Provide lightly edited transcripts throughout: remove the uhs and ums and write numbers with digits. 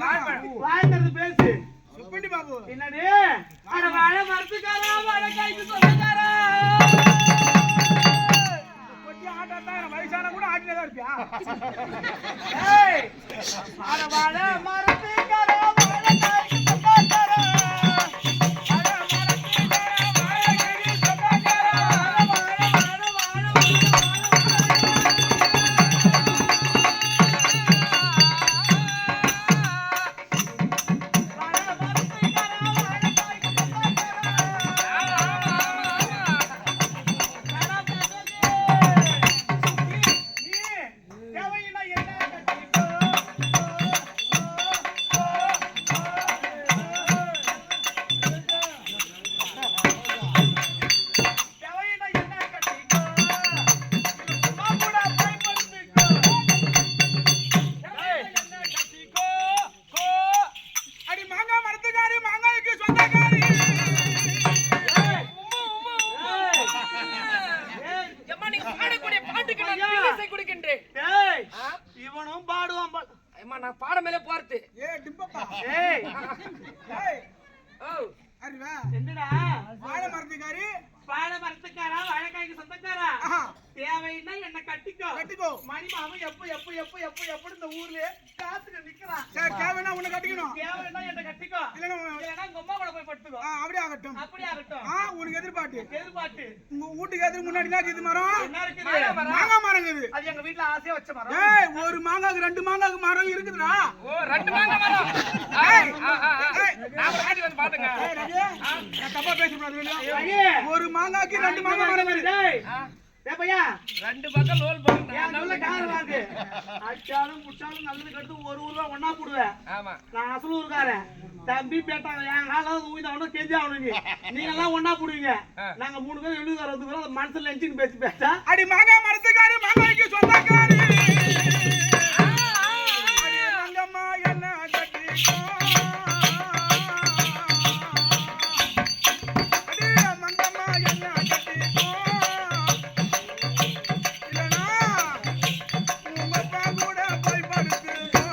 வாய்க்கிறது பேசு சுப்பண்டி பாபு. என்னடி அட வாழை மரத்துக்காரா வாழை காய்க்கு சொந்தக்காரா கொட்டி ஆட்டாதான் வயசான கூட ஆட்டினே தான் இருப்பியா? ஏய் அட வாழை மரத்துக்காரா வாழை காய்க்கு சொந்தக்காரா இவனும் பாடுவான். நான் பாட மேலே போறது. என்னடா வாழை மரத்துக்காரி வாழை மரத்துக்காரா வாழைக்காய்க்கு சொந்தக்காரா தேவைன்னா என்ன கட்டிக்கோ கட்டிக்கோ. மணி மாமன் எப்ப எப்ப எப்ப எப்ப எப்படி இந்த ஊர்லயே காத்துக்கு நிக்கிறான். சரி, தேவைன்னா உன்னை கட்டிக்கணும். தேவைன்னா என்ன கட்டிக்கோ இல்லன்னா உங்க அம்மா கூட போய் படுத்துக்கோ. அப்படியே ஆகட்டும். அப்படியே ஆகட்டும். உனக்கு எதிர்பார்த்து எதிர்பார்த்து உங்க வீட்டுக்கு எதிர் முன்னாடி தான் இது மரம் என்ன இருக்குது? மாங்காய் மரம் இருக்குது. அது எங்க வீட்டுல ஆசையா வச்ச மரம். ஏய், ஒரு மாங்காக்கு 2 மாங்காக்கு மரம் இருக்குதுடா. ஓ 2 மாங்காய் மரம். ஏய், நான் பாடி வந்து பாத்துங்க. ஏய் ரவி, நான் தப்பா பேசக்கூடாது இல்லையா? ஒரு மாங்காக்கு 2 மாங்காய் மரம் இருக்குது. டேய் டேய் பையா 2 பக்கம் லோல் போடுங்க. ஏன் நல்ல கார் வாங்கு. அச்சாலும் புச்சாலும் நல்லது கெடுத்து ஒரு ஊர்ல ஒண்ணா போடுவேன். ஆமா. நான் அசலூர்காரன். தம்பி பேட்டாங்க என் காலம் ஊய்தாவணும் கெஞ்சி ஆகணும். நீங்க எல்லாம் ஒண்ணா போடுவீங்க. நாங்க 3 பேரும் 70 பேரும் மனசுல நினைச்சுன்னு பேசி பேசா அடி மாங்காய் மரத்துக்காரி மாங்காய்க்கு சொந்தக்காரி. அடி மங்கம்மா என்ன கட்டிக்கோ. அடி மங்கம்மா என்ன கட்டிக்கோ. இல்லனா உங்க அப்பா கூட போய் படுத்துக்கோ.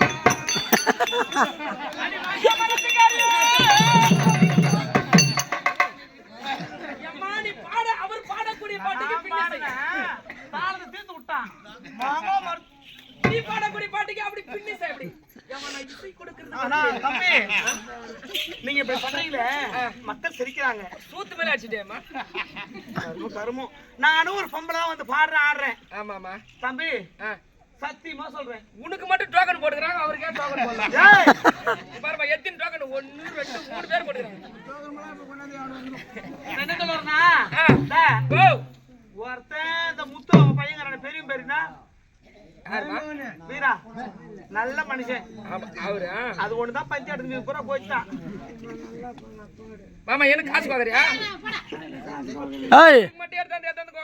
அடி மாங்காய் மரத்துக்காரி. அம்மா நீ பாட அவர் பாடக்கூடிய பாட்டுக்கு பின்னே தாளத்தை தீர்த்து விட்டான். மாங்காய் மரத்து நீ பாடக்கூடிய பாட்டுக்கு அப்படி பின்னே அப்படி. ஏமா இசை கொடுக்கிறது. ஆனா தம்பி நீங்க இப்ப பண்றீங்களே மக்கள் சிரிக்கிறாங்க. சூத்து மேல அடிச்சிட்டேமா. கருமம். நானும் ஒரு பொம்பளை வந்து பாடுறேன் ஆடுறேன். ஆமாமா. தம்பி சத்தியமா சொல்றேன். உனக்கு மட்டும் டோக்கன் போடுறாங்க அவருக்கு ஏன் டோக்கன் போடலாம்? ஏய் பாருமா எத்தனை டோக்கன் 1 2 3 பேர் போடுறாங்க. என்ன சொல்றேன்னா கோ ஒருத்தன் இந்த முத்து பையங்கறான பெரிய பேருனா வீரா நல்ல மனுஷன். அவரு அது ஒண்ணுதான் பஞ்சாயத்து பூரா போயிட்டான். மாமா எனக்கு காசு பாக்குறியா? மட்டும் எடுத்து